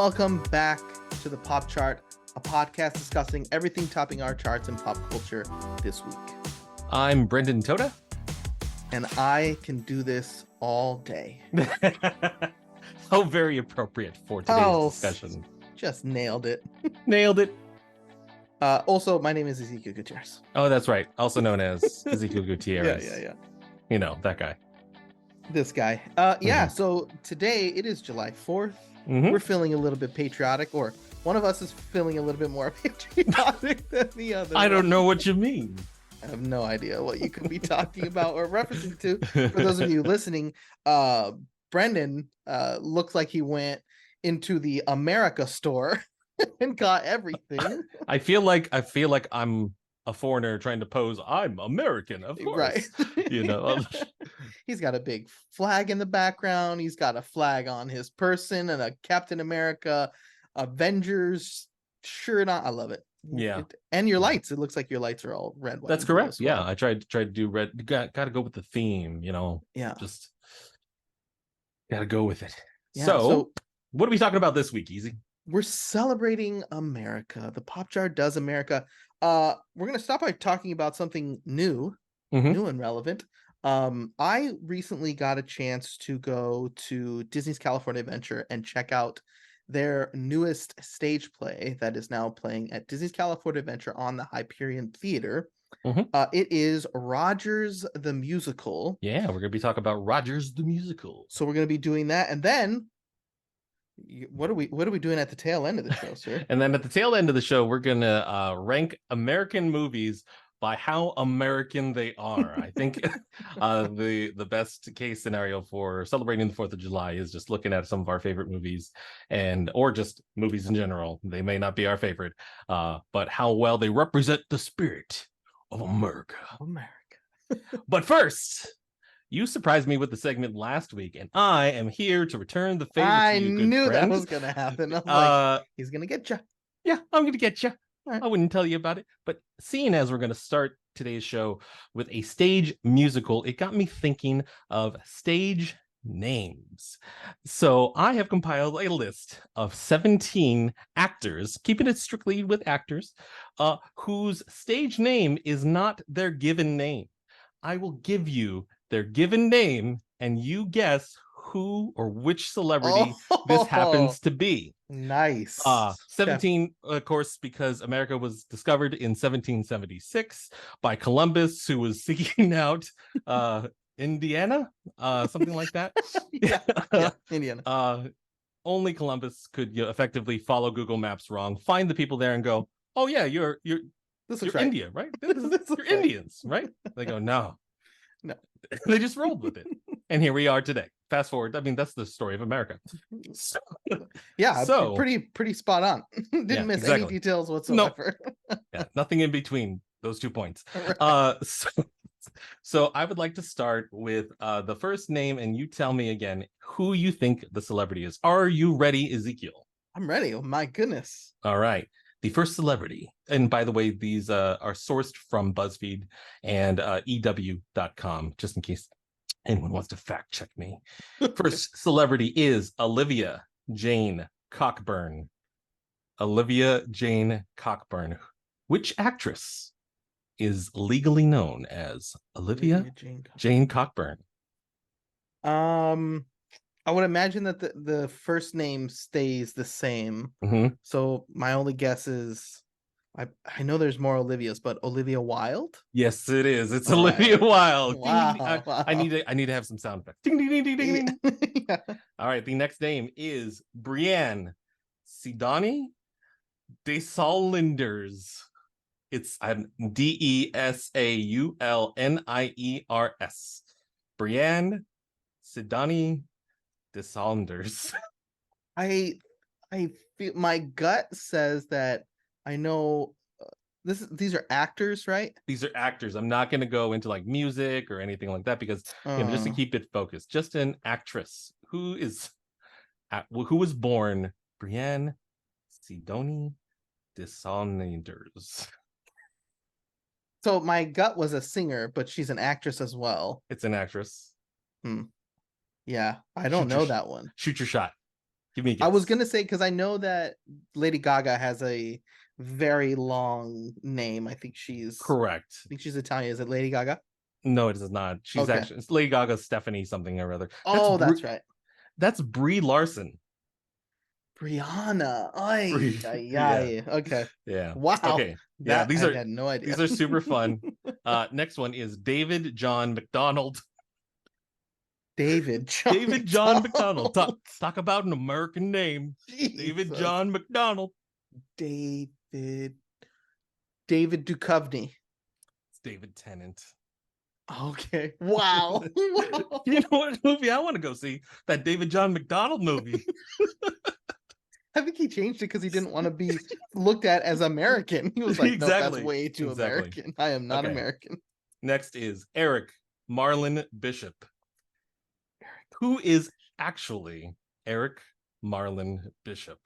Welcome back to the Pop Chart, a podcast discussing everything topping our charts in pop culture this week. I'm Brendan Toda. And I can do this all day. How very appropriate for today's discussion. Just nailed it. Nailed it. Also, my name is Ezequiel Gutierrez. Oh, that's right. Also known as Ezequiel Gutierrez. Yeah. You know, that guy. This guy. So today it is July 4th. Mm-hmm. We're feeling a little bit patriotic, or one of us is feeling a little bit more patriotic than the other. I don't know what you mean. I have no idea what you could be talking about or referencing to. For those of you listening, Brendan looked like he went into the America store and got everything. I feel like I'm a foreigner trying to pose. I'm American, of course. Right. You know. He's got a big flag in the background. He's got a flag on his person and a Captain America Avengers shirt on. I love it. Yeah. And your lights. It looks like your lights are all red. That's correct. Well. Yeah. I tried to do red. Got to go with the theme, you know. Yeah. Just got to go with it. Yeah, so what are we talking about this week, Easy? We're celebrating America. The Pop Chart does America. We're going to start by talking about something new and relevant. I recently got a chance to go to Disney's California Adventure and check out their newest stage play that is now playing at Disney's California Adventure on the Hyperion Theater. It is Rogers the Musical. Yeah, we're going to be talking about Rogers the Musical. So we're going to be doing that. And then what are we doing at the tail end of the show, sir? And then at the tail end of the show, we're going to rank American movies by how American they are. I think the best case scenario for celebrating the 4th of July is just looking at some of our favorite movies or just movies in general. They may not be our favorite, but how well they represent the spirit of America. But first, you surprised me with the segment last week, and I am here to return the favor to you, good knew friend. That was going to happen. I'm like, he's going to get you. Yeah, I'm going to get you. Right. I wouldn't tell you about it, but seeing as we're going to start today's show with a stage musical, it got me thinking of stage names. So I have compiled a list of 17 actors, keeping it strictly with actors, whose stage name is not their given name. I will give you their given name, and you guess who or which celebrity this happens to be. Nice. 17, of course, because America was discovered in 1776 by Columbus, who was seeking out Indiana, something like that. yeah, Indiana. Only Columbus could effectively follow Google Maps wrong, find the people there, and go, "Oh yeah, you're right. India, right? You're Indians, right?" They go, "No." They just rolled with it, and here we are today. Fast forward. I mean, that's the story of America. So pretty spot on. Didn't miss any details whatsoever. Yeah, nothing in between those 2 points. Right. So I would like to start with the first name, and you tell me again who you think the celebrity is. Are you ready, Ezekiel? I'm ready. Oh my goodness. All right. The first celebrity, and by the way, these are sourced from BuzzFeed and EW.com, just in case anyone wants to fact check me. First celebrity is Olivia Jane Cockburn. Olivia Jane Cockburn. Which actress is legally known as Olivia Jane Cockburn? I would imagine that the first name stays the same. So my only guess is, I know there's more Olivias, but Olivia Wilde? Yes, it is. It's Olivia Wilde. Wow. I need to have some sound effects. Ding, ding, ding, ding, ding. Yeah. All right. The next name is Brienne Sidani Desaulniers. It's Desaulniers. Brienne Sidani Desaulniers. I feel my gut says that I know these are actors, right? These are actors. I'm not going to go into like music or anything like that because just to keep it focused, just an actress who was born Brienne Sidoni Desaulniers. So my gut was a singer, but she's an actress as well. It's an actress. Yeah, I don't know that one. Shoot your shot. Give me a I was guess. gonna say, because I know that Lady Gaga has a very long name. I think Correct. she's Italian. Is it Lady Gaga? No, it is not. She's Okay. actually it's Lady Gaga's Stephanie something or other. Oh, that's right. That's Brie Larson. Brianna. Ay, Brie, ay, yeah, ay. Okay. yeah. Wow. Okay, yeah. That I had no idea. These are super fun. Next one is David John McDonald. David John David John McDonald. McDonald. Talk about an American name. David Jesus. John McDonald. David Duchovny. It's David Tennant. Okay. Wow. Wow. You know what movie I want to go see? That David John McDonald movie. I think he changed it because he didn't want to be looked at as American. He was like, nope, that's Exactly. way too Exactly. American. I am not Okay. American. Next is Eric Marlon Bishop. Who is actually Eric Marlon Bishop?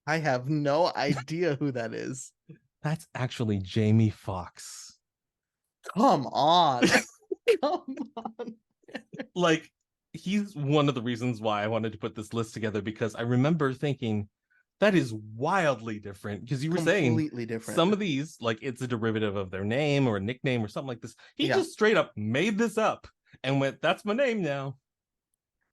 I have no idea who that is. That's actually Jamie Foxx. Come on. Come on. Like, he's one of the reasons why I wanted to put this list together, because I remember thinking that is wildly different, because you were saying Completely different. some of these, like, it's a derivative of their name or a nickname or something like this. He Yeah. just straight up made this up and went, that's my name now.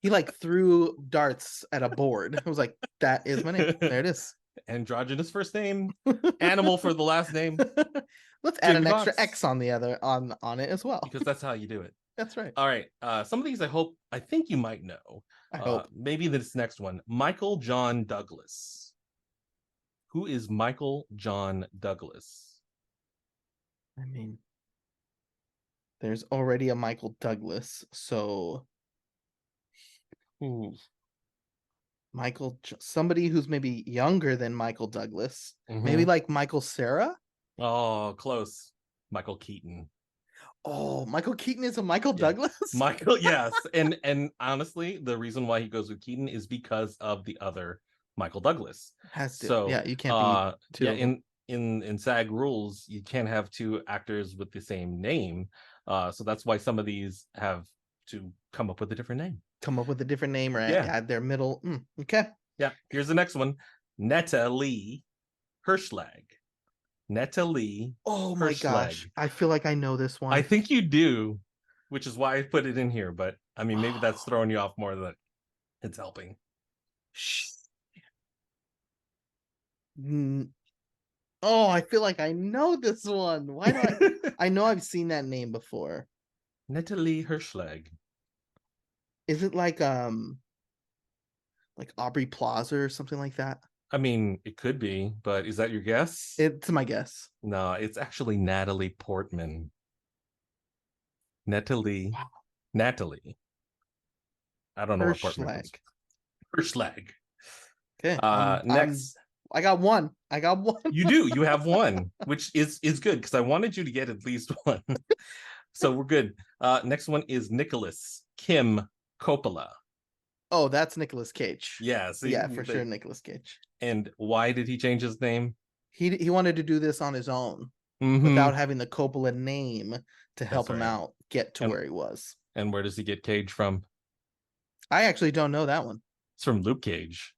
He like threw darts at a board. I was like, that is my name. There it is. Androgynous first name, animal for the last name. Let's add Jamie an extra Foxx. X on the other on it as well. Because that's how you do it. That's right. All right. Some of these I think you might know. I hope. Maybe this next one. Michael John Douglas. Who is Michael John Douglas? I mean, there's already a Michael Douglas, so Ooh. somebody who's maybe younger than Michael Douglas, Mm-hmm. maybe like Michael Cera. Oh, close. Michael Keaton. Oh, Michael Keaton is a Michael Douglas. Michael, yes, and honestly, the reason why he goes with Keaton is because of the other Michael Douglas. Has to. So Yeah, you can't be two. Yeah, in SAG rules, you can't have two actors with the same name. So that's why some of these have to come up with a different name. Come up with a different name or add their middle. Okay. Yeah. Here's the next one. Natalie Hirschlag. Natalie. Oh my gosh. I feel like I know this one. I think you do, which is why I put it in here. But I mean, maybe that's throwing you off more than it's helping. Oh, I feel like I know this one. Why do I know I've seen that name before. Natalie Hirschlag. Is it like Aubrey Plaza or something like that? I mean, it could be, but is that your guess? It's my guess. No, it's actually Natalie Portman. Natalie. Wow. Natalie. I don't know what Portman is. Hirschlag. Okay. Next. I got one. You do. You have one, which is good because I wanted you to get at least one. So we're good. Next one is Nicholas Kim Coppola. Oh, that's Nicolas Cage. Yeah. Yeah, for sure, Nicolas Cage. And why did he change his name? He wanted to do this on his own without having the Coppola name to help him out get to where he was. And where does he get Cage from? I actually don't know that one. It's from Luke Cage.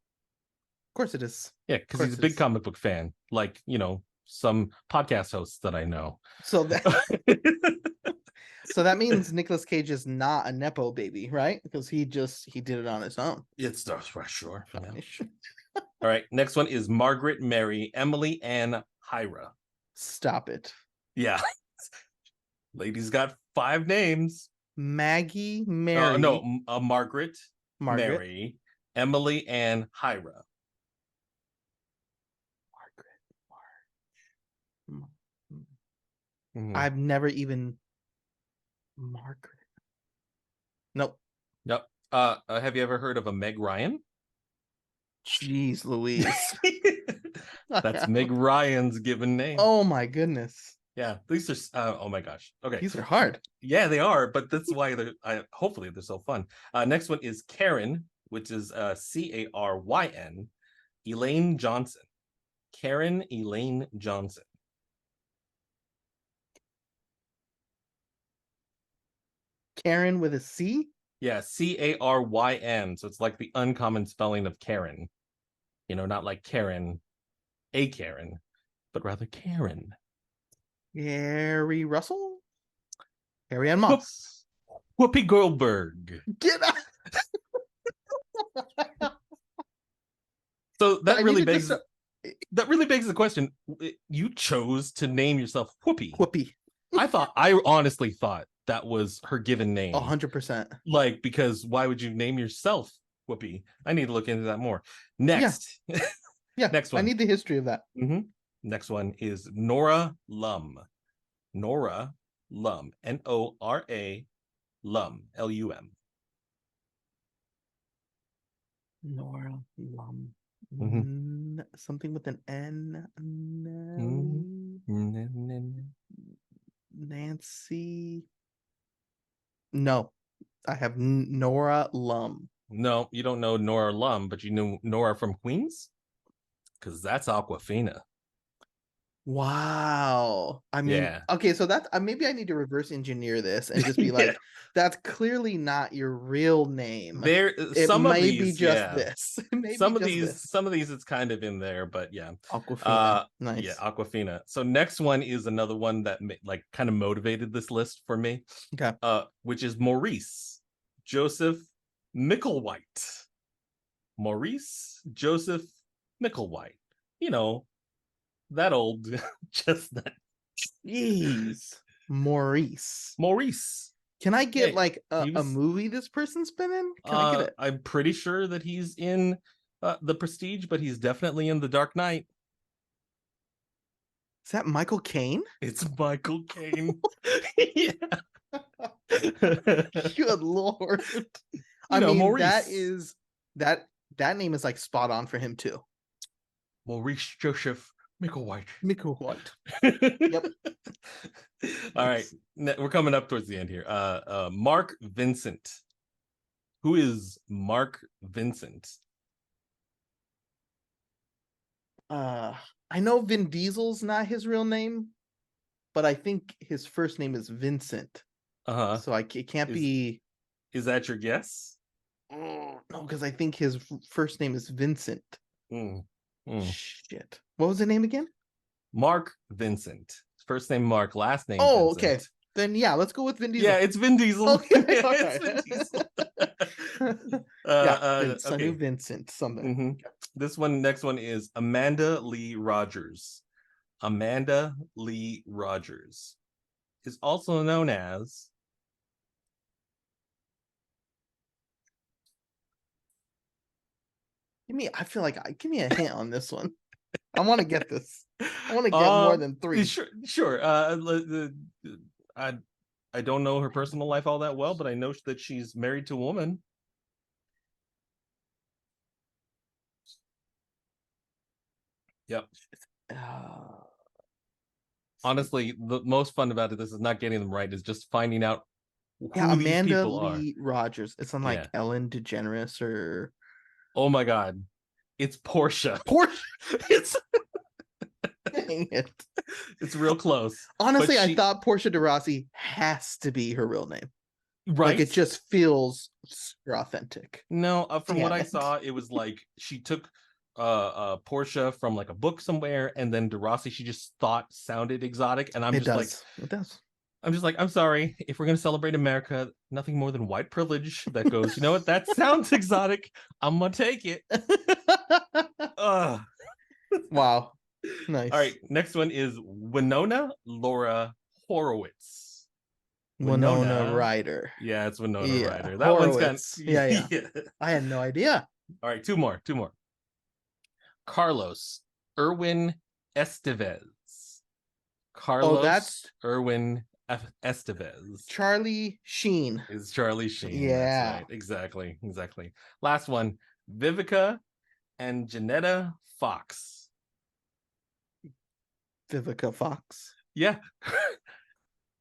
Of course it is. Yeah, because he's a big comic book fan, like, some podcast hosts that I know. So that means Nicolas Cage is not a Nepo baby, right? Because he did it on his own. It's sure. Yeah. All right. Next one is Margaret Mary Emily Ann Hyra. Stop it. Yeah. Lady's got 5 names. Maggie, Mary. Margaret, Mary, Emily Ann Hyra. Mm-hmm. I've never even Margaret. Nope. Yep. Have you ever heard of a Meg Ryan? Jeez Louise. That's Meg Ryan's given name. Oh my goodness. Yeah, these are oh my gosh. Okay. These are hard. Yeah, they are, but that's why hopefully they're so fun. Next one is Karen, which is Caryn Elaine Johnson. Karen Elaine Johnson. Karen with a C? Yeah, Caryn. So it's like the uncommon spelling of Karen. Not like Karen, a Karen, but rather Karen. Harry Russell? Harry and Moss. Whoopi Goldberg. Get out. So that really begs the question. You chose to name yourself Whoopi. Whoopi. I honestly thought that was her given name. 100%. Like, because why would you name yourself Whoopi? I need to look into that more. Next. Yeah. Next one. I need the history of that. Next one is Nora Lum. Nora Lum. Nora Lum. Lum. Nora Lum. Something with an N. Nancy. No, I have Nora Lum. No, you don't know Nora Lum, but you knew Nora from Queens? Because that's Awkwafina. Wow. I mean, okay, so that's maybe I need to reverse engineer this and just be like, that's clearly not your real name. It may be just this. Some of these it's kind of in there, but yeah. Awkwafina. Nice. Yeah, Awkwafina. So next one is another one that like kind of motivated this list for me. Okay. Which is Maurice Joseph Micklewhite. Maurice Joseph Micklewhite. That old chestnut. Jeez. Maurice. Can I get like a movie this person's been in? Can I get it? I'm pretty sure that he's in The Prestige, but he's definitely in The Dark Knight. Is that Michael Caine? It's Michael Caine. Yeah. Good Lord. I mean, Maurice. that name is like spot on for him too. Maurice Joseph Micklewhite. Yep. All right. We're coming up towards the end here. Mark Vincent. Who is Mark Vincent? I know Vin Diesel's not his real name, but I think his first name is Vincent. So it can't be. Is that your guess? No, because I think his first name is Vincent. Shit. What was the name again? Mark Vincent. First name Mark, last name Vincent. Okay. Then yeah, let's go with Vin Diesel. Yeah, it's Vin Diesel. Okay. It's Vin Diesel. I knew Vincent something. This one, next one is Amanda Lee Rogers. Amanda Lee Rogers is also known as give me a hint on this one. I want to get this. I want to get more than 3. Sure. I don't know her personal life all that well, but I know that she's married to a woman. Yep. Honestly, the most fun about this is not getting them right, is just finding out who Amanda Lee Rogers. It's unlike Ellen DeGeneres or. Oh my God, it's Portia. It's. Dang it! It's real close. Honestly, I thought Portia de Rossi has to be her real name. Right? Like it just feels super authentic. No, from what I saw, it was like she took Portia from like a book somewhere, and then de Rossi she just thought sounded exotic, and it does. I'm just like, I'm sorry, if we're gonna celebrate America, nothing more than white privilege that goes, you know what, that sounds exotic, I'm gonna take it. Wow. Nice. All right, next one is Winona Laura Horowitz. Winona Ryder. Yeah, it's Winona Ryder. That Horowitz. One's kind of, yeah. I had no idea. All right, two more. Carlos Irwin Estevez. That's Irwin Estevez. Charlie Sheen. Is Charlie Sheen. Yeah. That's right. Exactly. Last one, Vivica and Janetta Fox. Vivica Fox. Yeah.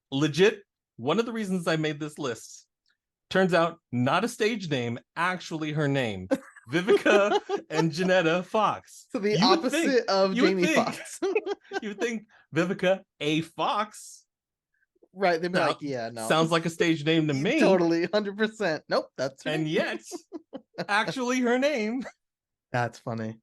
Legit. One of the reasons I made this list, turns out not a stage name, actually her name. Vivica and Janetta Fox. So the opposite of Jamie Foxx. You would think Vivica A. Fox Right. They'd be Now, like, yeah, no. sounds like a stage name to me. Totally, 100%. Nope, that's her And name. yet, actually her name. That's funny.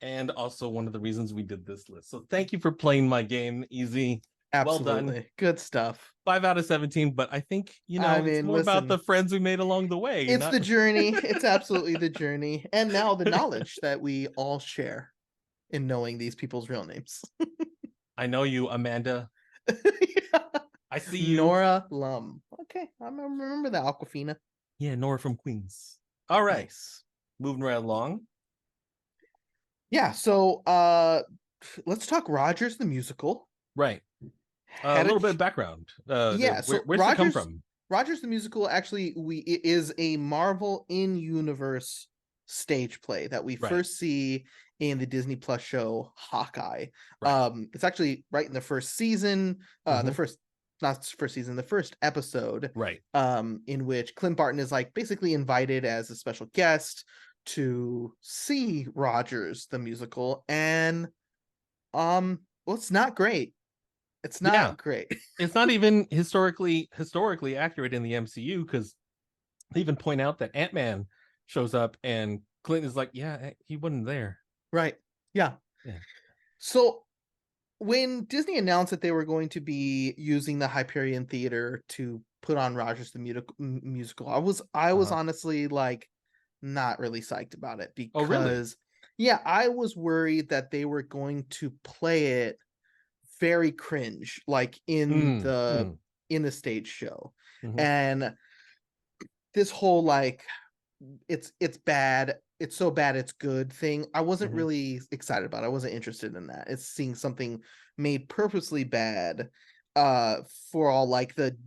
And also one of the reasons we did this list. So thank you for playing my game, Easy. Well done. Absolutely. Good stuff. 5 out of 17, but I think, I it's mean, more about the listen, friends we made along the way, it's not the journey. It's absolutely the journey. And now the knowledge that we all share in knowing these people's real names. I know you, Amanda. I see you. Nora Lum. Okay, I remember that, Aquafina. Yeah, Nora from Queens. All right. Nice. Moving right along. Yeah, so let's talk Rogers the musical. Right. A Had a little bit of background. Yeah, so Where's it come from? Rogers the musical actually it is a Marvel in universe stage play that we Right. first see in the Disney Plus show Hawkeye. Right. It's actually right in the first season, the first not first season, the first episode, Right. in which Clint Barton is like basically invited as a special guest to see Rogers the musical, and well, it's not great. It's not great. It's not even historically accurate in the MCU, because they even point out that Ant-Man shows up and Clint is like, yeah, he wasn't there. Right. Yeah. Yeah. So when Disney announced that they were going to be using the Hyperion Theater to put on Rogers the musical, I was honestly like not really psyched about it, Oh, really? because yeah, I was worried that they were going to play it very cringe, like in the stage show. And this whole like it's bad, it's so bad it's good thing, I wasn't really excited about it. I wasn't interested in that. It's seeing something made purposely bad for all like the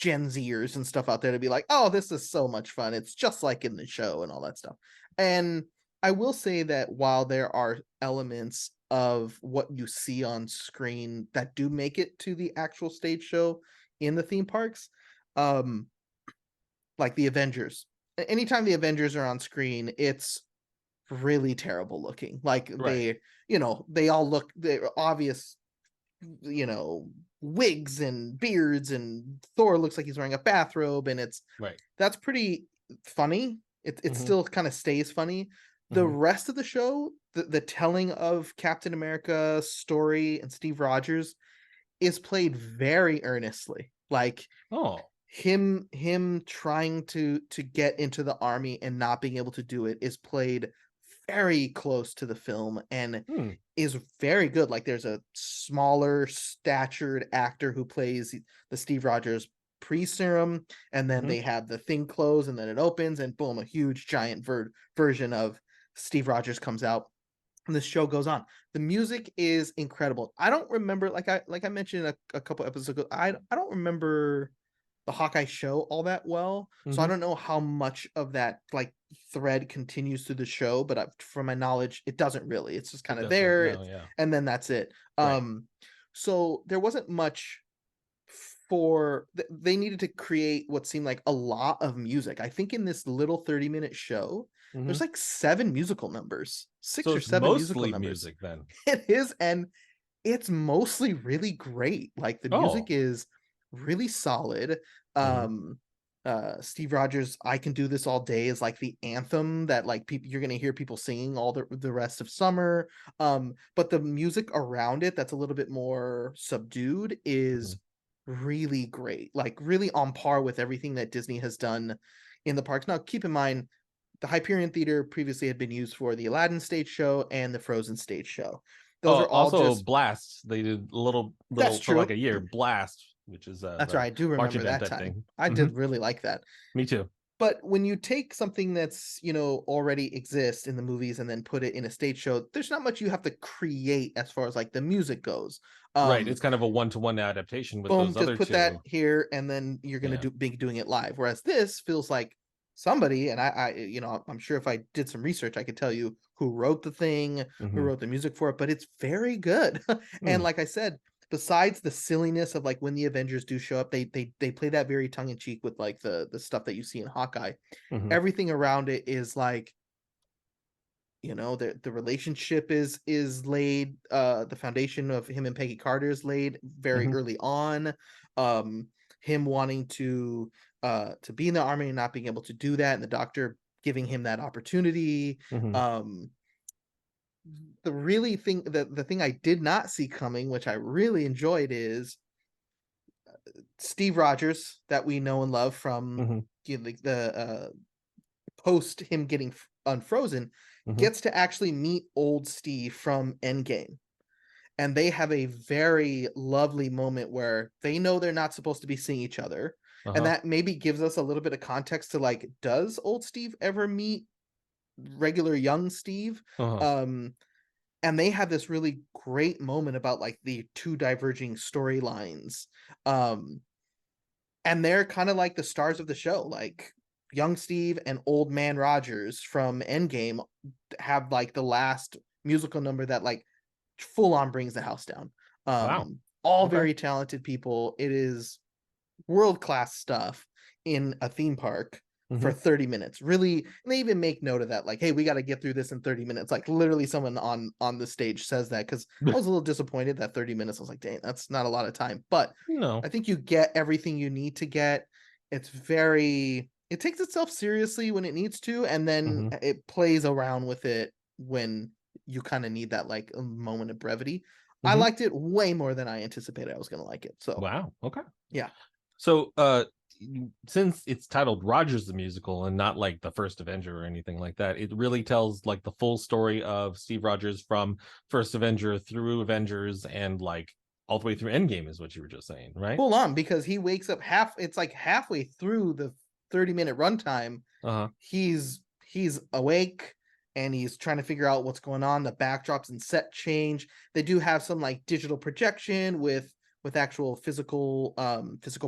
Gen Zers and stuff out there to be like, oh, this is so much fun, it's just like in the show and all that stuff. And I will say that while there are elements of what you see on screen that do make it to the actual stage show in the theme parks, like the Avengers. Anytime the Avengers are on screen, it's really terrible looking. Like Right. they all look, they're obvious, wigs and beards, and Thor looks like he's wearing a bathrobe, and Right. that's pretty funny. It still kind of stays funny. The rest of the show, the telling of Captain America's story and Steve Rogers is played very earnestly. Like him trying to get into the army and not being able to do it is played very close to the film, and is very good. Like there's a smaller statured actor who plays the Steve Rogers pre-serum, and then they have the thing close, and then it opens, and boom, a huge giant version of Steve Rogers comes out, and this show goes on. The music is incredible. I don't remember, like I mentioned a couple episodes ago, I don't remember the Hawkeye show all that well, so I don't know how much of that like thread continues through the show, but from my knowledge, it doesn't really. It's just kind of there, and then that's it. So there wasn't much for they needed to create what seemed like a lot of music. I think in this little 30-minute show, there's like 7 musical numbers, 6 So or it's 7 musical mostly numbers. music then. It is, and it's mostly really great. Like the music is really solid. Steve Rogers' I Can Do This All Day is like the anthem that like people, you're gonna hear people singing all the rest of summer. But the music around it that's a little bit more subdued is really great, like really on par with everything that Disney has done in the parks. Now keep in mind, the Hyperion Theater previously had been used for the Aladdin stage show and the Frozen stage show. Those are all also just Blast. They did a little that's for true. like a year. Blast, which is That's right. I do remember that time. Thing. I did really like that. Me too. But when you take something that's, already exists in the movies and then put it in a stage show, there's not much you have to create as far as like the music goes. Right. It's kind of a one-to-one adaptation with boom, those just other put two. that here, and then you're gonna be doing it live. Whereas this feels like somebody, and I'm sure if I did some research, I could tell you who wrote the thing, who wrote the music for it, but it's very good. And like I said, besides the silliness of like when the Avengers do show up, they play that very tongue in cheek with like the stuff that you see in Hawkeye. Everything around it is like the relationship is laid, the foundation of him and Peggy Carter is laid very Hmm. early on. um Him wanting to be in the army and not being able to do that, and the doctor giving him that opportunity. Hmm. um the thing I did not see coming, which I really enjoyed, is Steve Rogers, that we know and love from, Hmm. the post him getting unfrozen, Hmm. gets to actually meet old Steve from Endgame. And they have a very lovely moment where they know they're not supposed to be seeing each other. And Uh-huh. that maybe gives us a little bit of context to, like, does old Steve ever meet regular young Steve? Uh-huh. Um, and they have this really great moment about, like, the two diverging storylines. Um, and they're kind of like the stars of the show. Like, young Steve and old man Rogers from Endgame have, like, the last musical number that, like, full on brings the house down. Wow. All Okay. very talented people. It is world class stuff in a theme park for Hmm. 30 minutes. Really, and they even make note of that, like, hey, we got to get through this in 30 minutes. Like, literally someone on the stage says that, because I was a little disappointed that 30 minutes. I was like, dang, that's not a lot of time. But No. I think you get everything you need to get. It takes itself seriously when it needs to, and then Hmm. it plays around with it when you kind of need that, like, a moment of brevity. I Hmm. liked it way more than I anticipated I was going to like it. So, Wow. Okay. yeah. So, since it's titled Rogers the Musical and not like the first Avenger or anything like that, it really tells like the full story of Steve Rogers from first Avenger through Avengers and like all the way through Endgame is what you were just saying, right? Full on, because he wakes up it's like halfway through the 30-minute runtime. Uh-huh. He's awake, and he's trying to figure out what's going on. The backdrops and set change. They do have some, like, digital projection with actual physical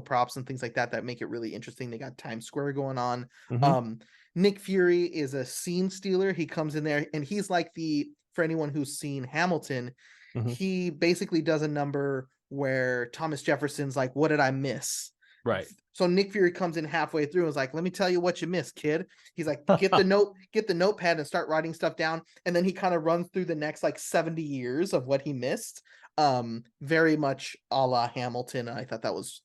props and things like that that make it really interesting. They got Times Square going on. Mm-hmm. um Nick Fury is a scene stealer. He comes in there, and he's like, for anyone who's seen Hamilton, Mm-hmm. he basically does a number where Thomas Jefferson's like, what did I miss? Right. So Nick Fury comes in halfway through and is like, let me tell you what you missed, kid. He's like, get the notepad and start writing stuff down. And then he kind of runs through the next, like, 70 years of what he missed. Very much a la Hamilton. And I thought that was,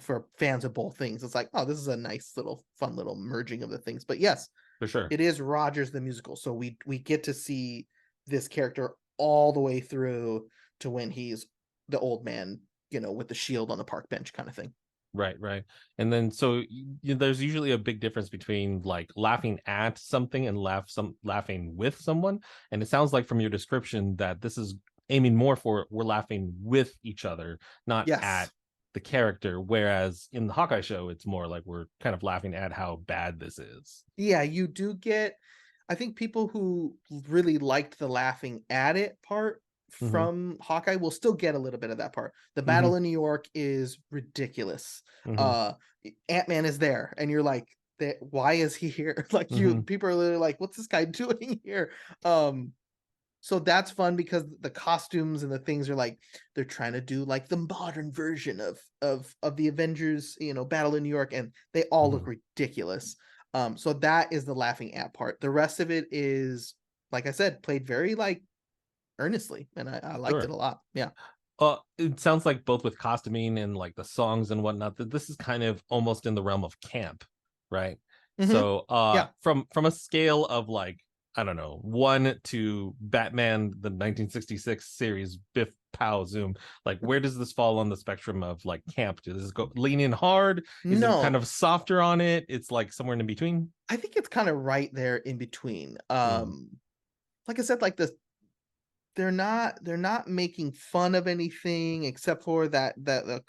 for fans of both things, it's like, oh, this is a nice little fun little merging of the things. But yes, For sure. it is Rogers the musical. So we get to see this character all the way through to when he's the old man, with the shield on the park bench kind of thing. Right, right. And then so there's usually a big difference between like laughing at something and laughing with someone. And it sounds like from your description that this is aiming more for we're laughing with each other, not at Yes. the character. Whereas in the Hawkeye show, it's more like we're kind of laughing at how bad this is. Yeah, you do get, I think people who really liked the laughing at it part Hmm. from Hawkeye will still get a little bit of that part. The Hmm. battle in New York is ridiculous. Hmm. Uh Ant-Man is there, and you're like, why is he here? Like, Hmm. people are literally like, what's this guy doing here? Um so that's fun, because the costumes and the things are like, they're trying to do, like, the modern version of the Avengers, battle in New York, and they all look Hmm. ridiculous. So that is the laughing at part. The rest of it is, like I said, played very, like, earnestly, and I liked it Sure. a lot. Yeah. It sounds like both with costuming and like the songs and whatnot, that this is kind of almost in the realm of camp, right? Hmm. So, Yeah. from a scale of like, I don't know, 1 to Batman the 1966 series, Biff Pow Zoom, like where does this fall on the spectrum of like camp? Does this go lean in hard? Is it kind No, of softer on it? It's like somewhere in between. I think it's kind of right there in between. Mm, Like I said, like, they're not making fun of anything except for that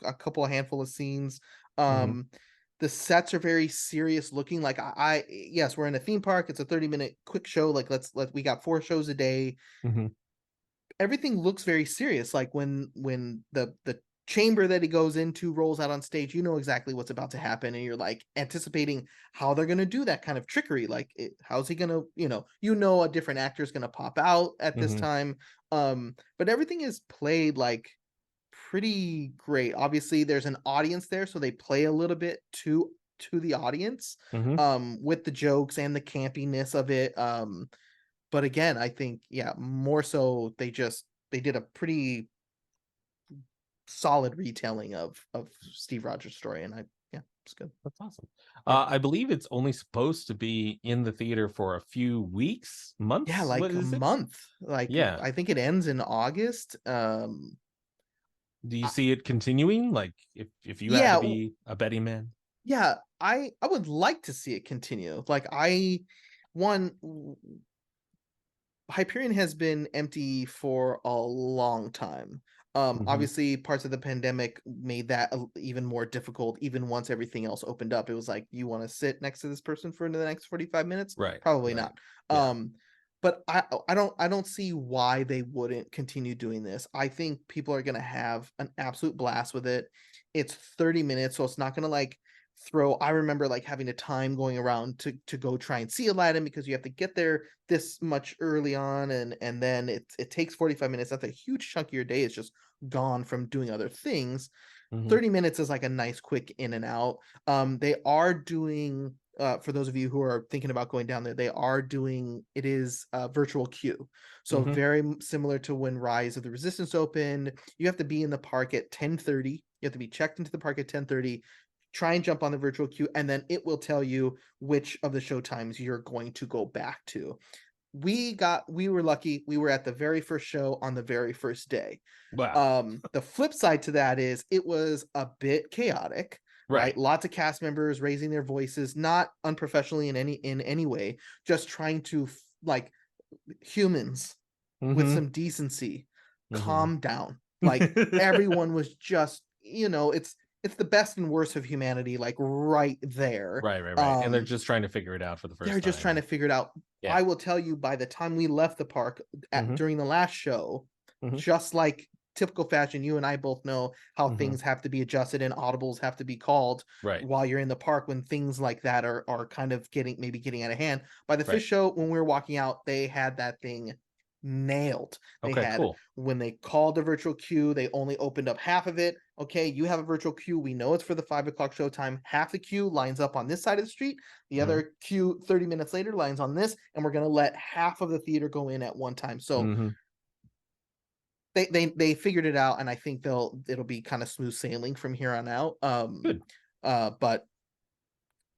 a couple of handful of scenes. mm-hmm, Um the sets are very serious looking. Like, yes, we're in a theme park. It's a 30-minute quick show. Like, we got 4 shows a day. mm-hmm, Everything looks very serious. Like, when the chamber that he goes into rolls out on stage, you know exactly what's about to happen, and you're like anticipating how they're going to do that kind of trickery. Like, how's he going to, a different actor is going to pop out at this mm-hmm, time. But everything is played, like, pretty great. Obviously there's an audience there, so they play a little bit to the audience, mm-hmm, with the jokes and the campiness of it. But again, I think, yeah, more so they did a pretty solid retelling of Steve Rogers' story, and yeah, it's good. That's awesome. Yeah. I believe it's only supposed to be in the theater for a few weeks, Yeah, months. What like a is it? month. Like Yeah. I think it ends in August. Do you I, see it continuing? Like if you had to yeah, be a betting man? yeah, I would like to see it continue. Like one Hyperion has been empty for a long time. Hmm. Obviously, parts of the pandemic made that even more difficult. Even once everything else opened up, it was like, you want to sit next to this person for the next 45 minutes? Right. Probably Right. not. Yeah. But I don't see why they wouldn't continue doing this. I think people are gonna have an absolute blast with it. It's 30 minutes, so it's not gonna like throw. I remember like having a time going around to go try and see Aladdin because you have to get there this much early on, and then it takes 45 minutes. That's a huge chunk of your day is just gone from doing other things. Hmm. 30 minutes is like a nice quick in and out. They are doing, for those of you who are thinking about going down there, they are doing, it is a virtual queue. So Hmm. very similar to when Rise of the Resistance opened. You have to be in the park at 10:30. You have to be checked into the park at 10:30. Try and jump on the virtual queue, and then it will tell you which of the show times you're going to go back to. We were lucky. We were at the very first show on the very first day. Wow. The flip side to that is it was a bit chaotic, right? Right. Lots of cast members raising their voices, not unprofessionally in any way, just trying to like, humans with Hmm. some decency, Hmm. calm down. Like everyone was just, it's the best and worst of humanity, like right there. Right. Right. Right. And they're just trying to figure it out for the They're first just trying time. to figure it out. Yeah. I will tell you, by the time we left the park Hmm. during the last show, Hmm. just like typical fashion, you and I both know how Hmm. things have to be adjusted and audibles have to be called Right. while you're in the park when things like that are kind of getting out of hand. By the Right. fish show, when we were walking out, they had that thing nailed. They Okay. had, Cool. when they called the virtual queue, they only opened up half of it. Okay, you have a virtual queue. We know it's for the 5 o'clock showtime. Half the queue lines up on this side of the street. The Hmm. other queue 30 minutes later lines on this, and we're gonna let half of the theater go in at one time. So Hmm. they figured it out, and I think it'll be kind of smooth sailing from here on out. Good. But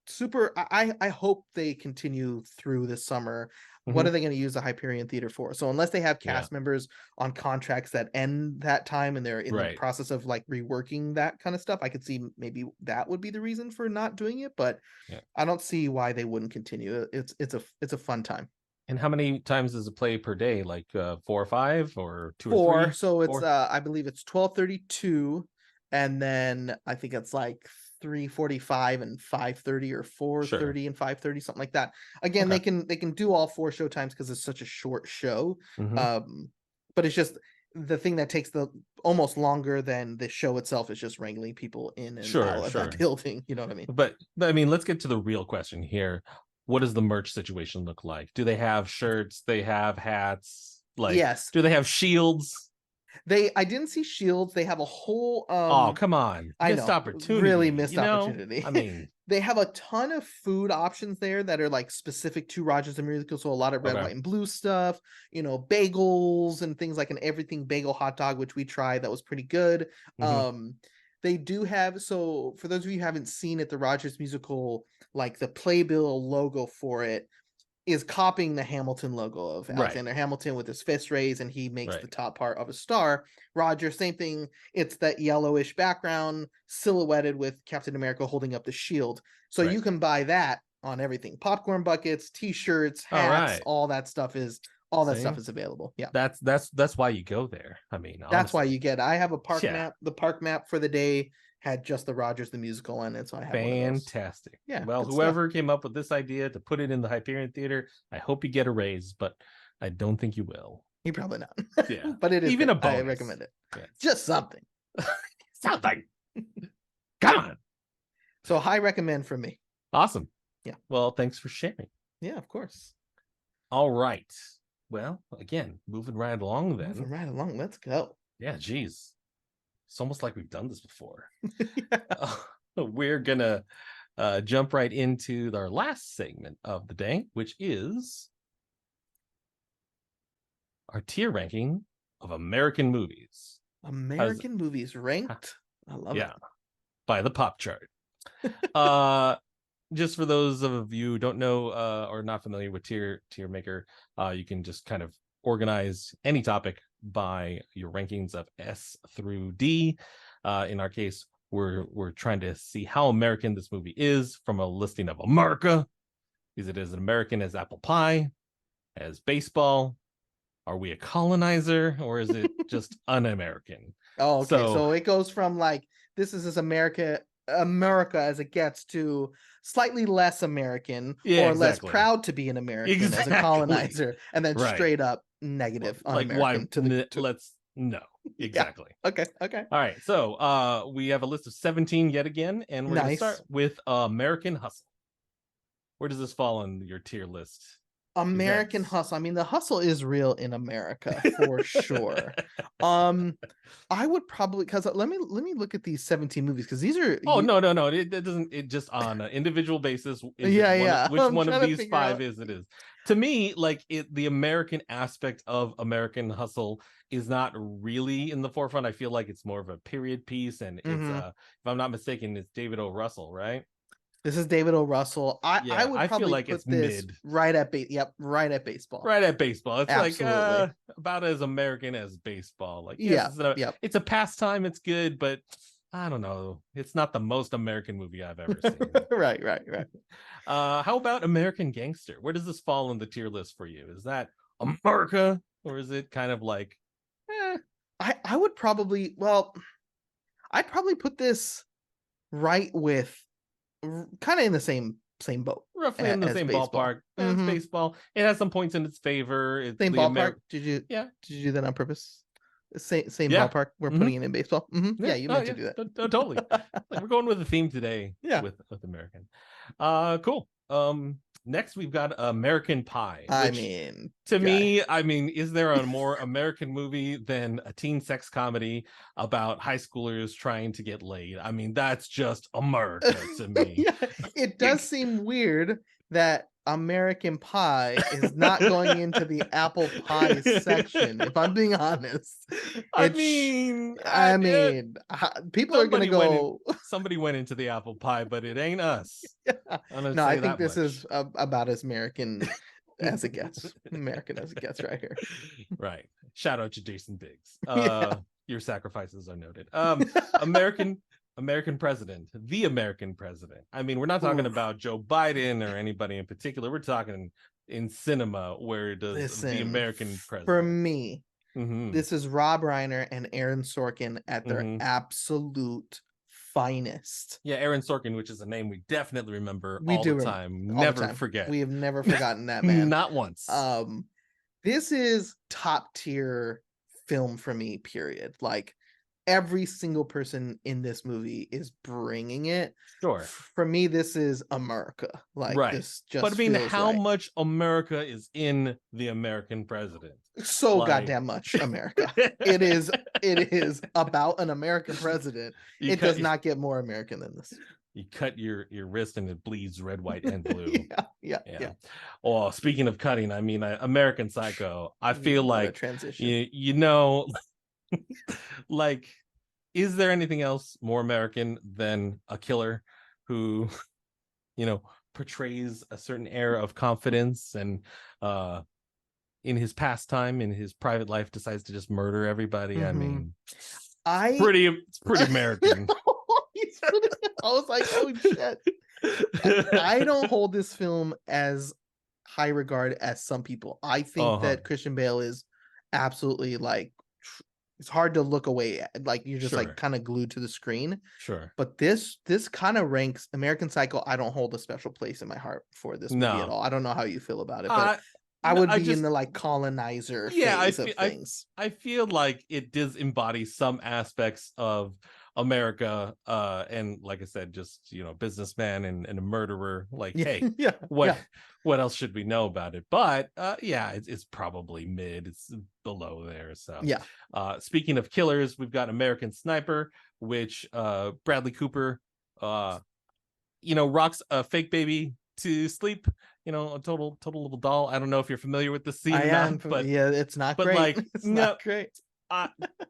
super, I hope they continue through this summer. What Hmm. are they going to use the Hyperion Theater for? So unless they have Yeah. cast members on contracts that end that time and they're in the Right. process of like reworking that kind of stuff, I could see maybe that would be the reason for not doing it. But Yeah. I don't see why they wouldn't continue. It's a fun time. And how many times does it play per day? Like 4 or 5 or two or 4, three? so it's, 4. I believe it's 12:32, and then I think it's like 3:45 and 5:30, or Sure. 4:30 and 5:30, something like that. Again, Okay. they can do all 4 show times because it's such a short show. Hmm. Um, but it's just the thing that takes the almost longer than the show itself is just wrangling people in and Sure. out of that Sure. building. You know what I mean? But I mean, let's get to the real question here. What does the merch situation look like? Do they have shirts? They have hats? Like, Yes. do they have shields? I didn't see shields. They have a whole, Oh, come on. I Missed know, really opportunity, missed you know? opportunity. I mean, They have a ton of food options there that are like specific to Rogers and Musical. So a lot of red, okay. white, and blue stuff, bagels and things, like an everything bagel hot dog, which we tried. That was pretty good. Hmm. Um, they do have, so for those of you who haven't seen it, the Rogers Musical, like the playbill logo for it is copying the Hamilton logo of Right. Alexander Hamilton with his fist raised, and he makes the Right. top part of a star. Roger, same thing. It's that yellowish background silhouetted with Captain America holding up the shield. So Right. you can buy that on everything. Popcorn buckets, t-shirts, All hats, right. all that stuff See? is available. Yeah. That's why you go there. I mean, That's why honestly. you get, I have a park Yeah. map. The park map for the day had just the Rogers the musical on it, so I have one of those. Fantastic. Yeah, Well, good stuff. whoever came up with this idea to put it in the Hyperion Theater, I hope you get a raise, but I don't think you will. You probably not. Yeah. But it is Even good. a I bonus. recommend it. Yeah. Just something. Something. Come on. So high recommend from me. Awesome. Yeah. Well, thanks for sharing. Yeah, of course. All right. Well, again, moving right along Moving then. right along. Let's go. Yeah, geez. It's almost like we've done this before. Yeah. We're gonna jump right into our last segment of the day, which is our tier ranking of American movies. American movies ranked. I love yeah, it. by the pop chart. uh just for those of you who don't know or not familiar with tier maker, you can just kind of organize any topic by your rankings of S through D. In our case, we're trying to see how American this movie is from a listing of America. Is it as American as apple pie, as baseball? Are we a colonizer, or is it just un-American? Oh, okay. So So it goes from like this is as America as it gets to slightly less American yeah, or less exactly. proud to be an American as a Exactly. colonizer, and then Right. straight up negative Like why un-American to the let's no. yeah. Exactly. Okay. Okay. All right. So we have a list of 17 yet again, and we're gonna start Nice. with American Hustle. Where does this fall on your tier list? Is that American Hustle. I mean, the hustle is real in America for sure. Um, I would probably because let me look at these 17 movies because these are Oh no! It doesn't. It just on an individual basis. Is it yeah, one? yeah. Which I'm one of trying to these figure five out. is it is? To me, like the American aspect of American Hustle is not really in the forefront. I feel like it's more of a period piece, and it's Mhm. if I'm not mistaken, it's David O. Russell, right? This is David O. Russell. I Yeah, would I feel probably like it's put this mid, right at baseball. right at baseball. It's like Absolutely. about as American as baseball. Like, yes, Yeah. Yep. it's a pastime, it's good, but I don't know. It's not the most American movie I've ever seen. Right, right, right. How about American Gangster? Where does this fall on the tier list for you? Is that America, or is it kind of like, eh, I would probably I'd probably put this right with kind of in the same boat roughly in the as same baseball. ballpark as Mm-hmm. baseball? It has some points in its favor. It's Same the ballpark. American, Did yeah, you do that on purpose? Same yeah. ballpark. We're Mm-hmm. putting it in baseball. Mm-hmm. Yeah. Yeah, you Oh, meant to yeah. do Totally. that. Like we're going with a theme today Yeah. with American. Cool. Next we've got American Pie, I which mean, to guy. me, I mean, is there a more American movie than a teen sex comedy about high schoolers trying to get laid? I mean, that's just America to me. Yeah, it does seem weird that American Pie is not going into the apple pie section. If I'm being honest, I it's. mean, I mean, people are gonna somebody went in. go. Somebody went into the apple pie, but it ain't us. Yeah. I'm gonna No, I say think that this much. is about as American as it gets. American as it gets, right here. Right. Shout out to Jason Biggs. Yeah. Your sacrifices are noted. American president, the American president. I mean, we're not talking Oof. about Joe Biden or anybody in particular. We're talking in cinema. Where does the Listen, American for president? me, Mm-hmm. this is Rob Reiner and Aaron Sorkin at their Mm-hmm. absolute finest. Yeah, Aaron Sorkin, which is a name we definitely remember We all the do remember time. all the Never time. forget. We have never forgotten that man. Not once. This is top tier film for me, period. Like every single person in this movie is bringing it. Sure. For me, this is America. Like Right. this But I just mean, feels how right. much America is in the American president? So Like, goddamn much America. It is about an American president. you It cut does not get more American than this. you cut your wrist and it bleeds red, white, and blue. Yeah. Oh, speaking of cutting, I mean, American Psycho. I feel What a like transition. you know, like, is there anything else more American than a killer who, portrays a certain air of confidence and in his pastime, in his private life, decides to just murder everybody? I Mhm. mean, I it's pretty American. I was like, oh shit. I don't hold this film as high regard as some people. I think Uh-huh. that Christian Bale is absolutely like it's hard to look away at. Like you're just like Sure. kind of glued to the screen. Sure. But this kind of ranks American Psycho. I don't hold a special place in my heart for this movie at No. all. I don't know how you feel about it, but I No, would I be in just the like colonizer yeah, phase of things. I feel like it does embody some aspects of America, and like I said, just businessman and a murderer. Like, Yeah, hey, yeah, what yeah. what else should we know about it? But yeah, it's probably mid. It's below there. So, Yeah. speaking of killers, we've got American Sniper, which Bradley Cooper, rocks a fake baby to sleep. You know, a total little doll. I don't know if you're familiar with the scene I or not, am. but Yeah, it's not great. like, It's no, not great.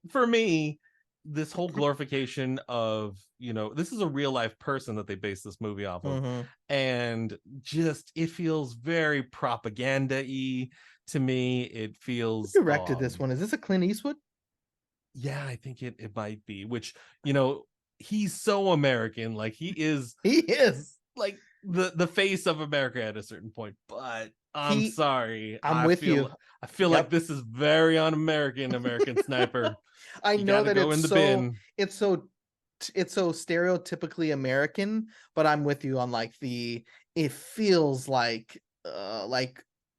for me, this whole glorification of, you know, this is a real life person that they base this movie off of, and just it feels very propaganda-y to me. It feels Who directed this one? Is this a Clint Eastwood? yeah, I think it might be, which, you know, he's so American, like he is He is. like the face of America at a certain point, but I'm He. sorry. I'm with you. I feel like Yep. this is very un-American, American Sniper. I You know gotta that go in the bin. it's so it's so stereotypically American, but I'm with you on like it feels like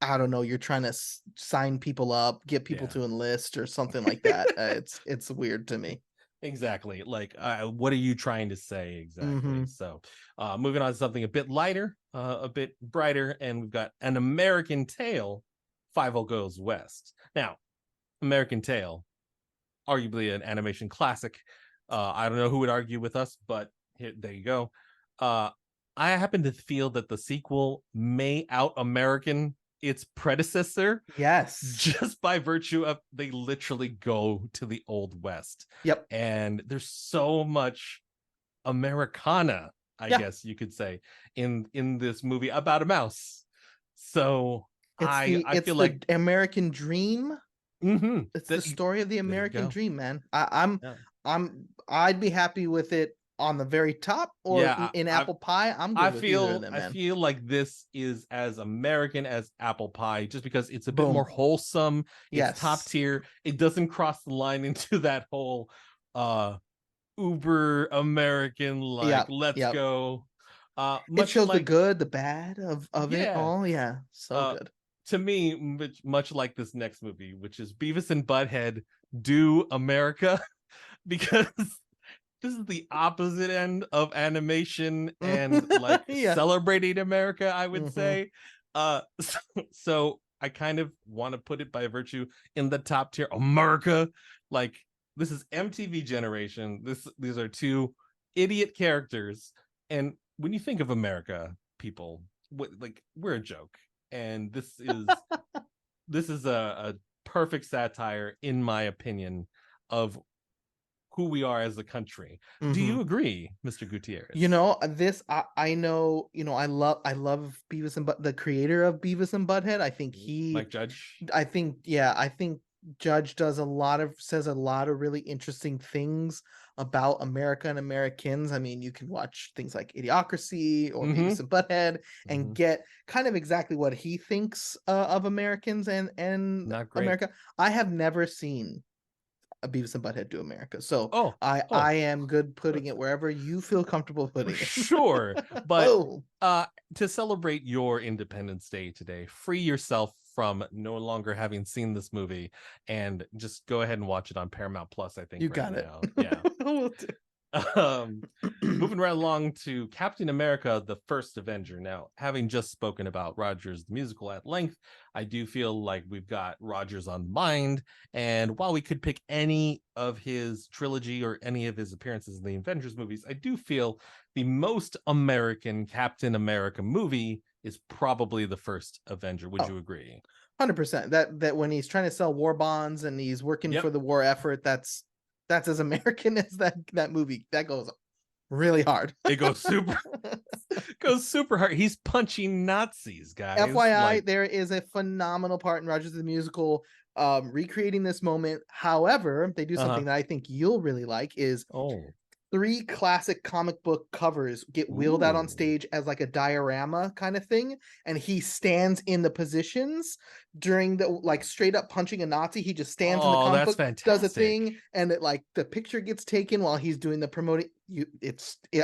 I don't know, you're trying to sign people up, get people Yeah. to enlist or something like that. It's weird to me. Exactly. Like, what are you trying to say exactly? Mhm. So, moving on to something a bit lighter, a bit brighter, and we've got An American Tail, 50 Goes West. Now, American Tail, arguably an animation classic. I don't know who would argue with us, but there you go. I happen to feel that the sequel may out American its predecessor Yes. just by virtue of they literally go to the Old West. Yep. And there's so much Americana, I Yeah. guess you could say, in this movie about a mouse. So I It's feel the like American dream. It's the that story of the there you American go. dream, man. Yeah. I'd be happy with it on the very top or Yeah, in apple pie. I'm good with either of them, I man. feel like this is as American as apple pie, just because it's a bit Boom. more wholesome. It's top Yes. tier. It doesn't cross the line into that whole uber American, like, Yep. let's Yep. go. It Much shows the like, good, the bad of it yeah. all. Yeah. So Uh good. to me, much like this next movie, which is Beavis and Butthead Do America, because this is the opposite end of animation and like Yeah. celebrating America, I would Hmm. say. So I kind of want to put it by virtue in the top tier. America, like, this is MTV generation. These are two idiot characters, and when you think of America, people, like, we're a joke, and this is a perfect satire, in my opinion, of who we are as a country. Do Hmm. you agree, Mr. Gutierrez? This I know, I love Beavis and the creator of Beavis and Butthead. Mike Judge? I think Judge says a lot of really interesting things about America and Americans. I mean, you can watch things like Idiocracy or Mm-hmm. Beavis and Butthead Mm-hmm. and get kind of exactly what he thinks of Americans and Not great. America. I have never seen a Beavis and Butthead Do America. So Oh, I am good putting it wherever you feel comfortable putting it. sure. But Boom. to celebrate your Independence Day today, free yourself from no longer having seen this movie and just go ahead and watch it on Paramount Plus, I think, You right got it. now. Yeah. Will do. um Moving right along to Captain America, the First Avenger. Now, having just spoken about Rogers the musical at length, I do feel like we've got Rogers on mind, and while we could pick any of his trilogy or any of his appearances in the Avengers movies, I do feel the most American Captain America movie is probably the First Avenger. Would Oh, you agree? 100%. That when he's trying to sell war bonds and he's working for Yep. the war effort, that's as American as that movie. That goes really hard. It goes super hard. He's punching Nazis, guys. FYI, Like, there is a phenomenal part in Rogers the Musical recreating this moment. However, they do uh-huh. something that I think you'll really like is Oh. three classic comic book covers get wheeled out on Ooh. stage as like a diorama kind of thing, and he stands in the positions during the like straight up punching a Nazi. He just stands in the Oh, comic that's book, does a fantastic. thing, and it like the picture gets taken while he's doing the promoting.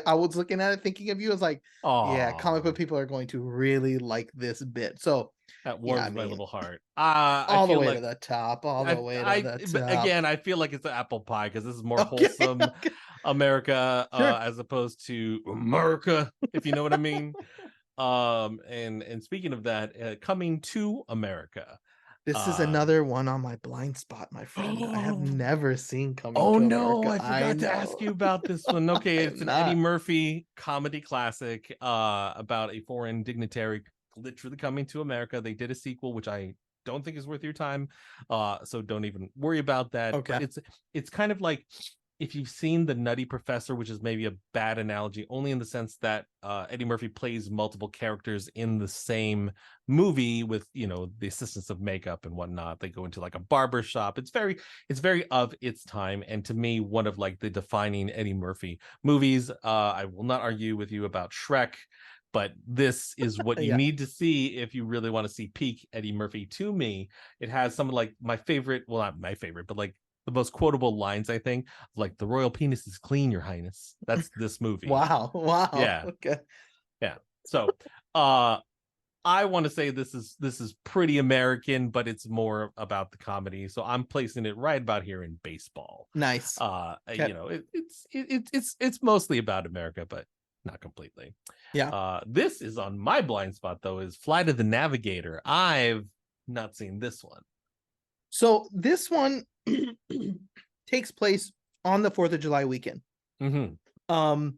I was looking at it thinking of you as like, yeah, comic book Oh, people are going to really like this bit. So that yeah, I warms my mean, little heart. I all the feel way to like the top, all the way to the but top. again, I feel like it's an apple pie because this is more Okay, wholesome okay. America, Sure. as opposed to America, if you know what I mean. And speaking of that, coming to America, This is another one on my blind spot, my friend. I have Oh, never seen Coming oh to no, America. I I forgot to ask know. you about this one. Okay, I it's am an Eddie not. Murphy comedy classic about a foreign dignitary literally coming to America. They did a sequel, which I don't think is worth your time. So don't even worry about that. But Okay. it's kind of like if you've seen The Nutty Professor, which is maybe a bad analogy, only in the sense that Eddie Murphy plays multiple characters in the same movie with, you know, the assistance of makeup and whatnot. They go into like a barber shop. It's very of its time, and to me, one of like the defining Eddie Murphy movies. I will not argue with you about Shrek, but this is what you Yeah. need to see if you really want to see peak Eddie Murphy. To me, it has some of like my favorite, well, not my favorite, but like the most quotable lines, I think, like the royal penis is clean, your highness. That's this movie. Wow. Wow. Yeah. Okay. Yeah. So I want to say this is pretty American, but it's more about the comedy. So I'm placing it right about here in baseball. Nice. Okay. You know, it's mostly about America, but not completely. Yeah. This is on my blind spot though, is Flight of the Navigator. I've not seen this one. So this one takes place on the 4th of July weekend. Mm-hmm.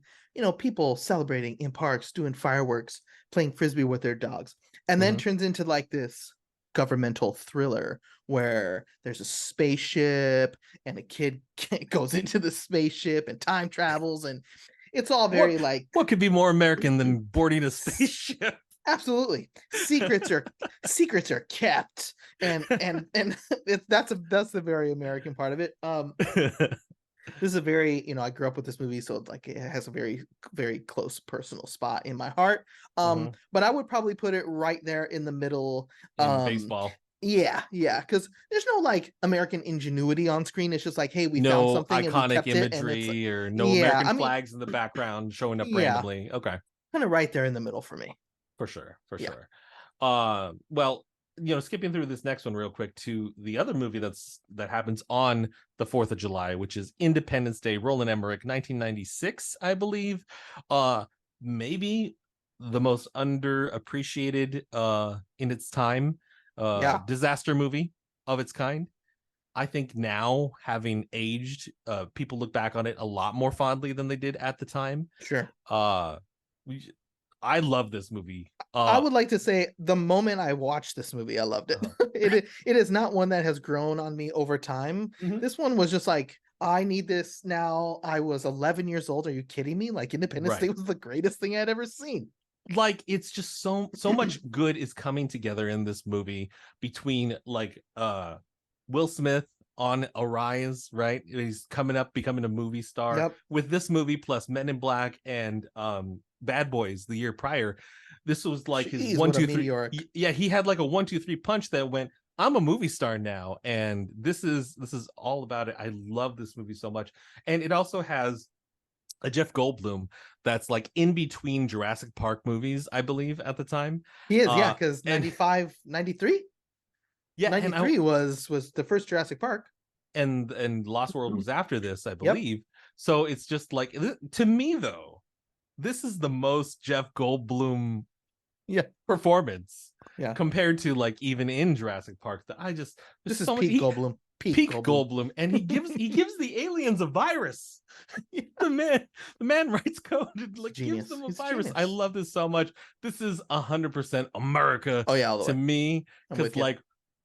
People celebrating in parks, doing fireworks, playing frisbee with their dogs, and then turns into like this governmental thriller where there's a spaceship and a kid goes into the spaceship and time travels, and it's all very like what could be more American than boarding a spaceship? Absolutely, secrets are kept, and that's the very American part of it. This is a very, I grew up with this movie, so like it has a very, very close personal spot in my heart. But I would probably put it right there in the middle. In baseball. Yeah, because there's no like American ingenuity on screen. It's just like, hey, we found No something and we iconic kept it, and it's like, imagery or no yeah, American flags in the background showing up yeah, randomly. Okay. kind of right there in the middle for me. For sure. Yeah. Well, skipping through this next one real quick to the other movie that happens on the 4th of July, which is Independence Day, Roland Emmerich, 1996, I believe. Maybe the most underappreciated in its time disaster movie of its kind. I think now, having aged, people look back on it a lot more fondly than they did at the time. Sure. I love this movie. I would like to say the moment I watched this movie, I loved it. It is not one that has grown on me over time. This one was just like, I need this now. I was 11 years old. Are you kidding me? Like Independence Day was the greatest thing I'd ever seen. Like it's just so much good is coming together in this movie between like Will Smith on a rise, right? He's coming up, becoming a movie star with this movie, plus Men in Black and Bad Boys the year prior. This was like his 1, 2, 3. Yeah, he had like a 1, 2, 3 punch that went, I'm a movie star now, and this is all about it. I love this movie so much, and it also has a Jeff Goldblum that's like in between Jurassic Park movies, I believe, at the time. He is, because 95, 93? Yeah, 93 was the first Jurassic Park. And Lost World was after this, I believe. So it's just like, to me though, this is the most Jeff Goldblum performance compared to like even in Jurassic Park that I just this is peak Goldblum. Peak Goldblum, and he gives the aliens a virus. The man writes code and like gives them a virus. Genius. I love this so much. This is 100% America to me, because like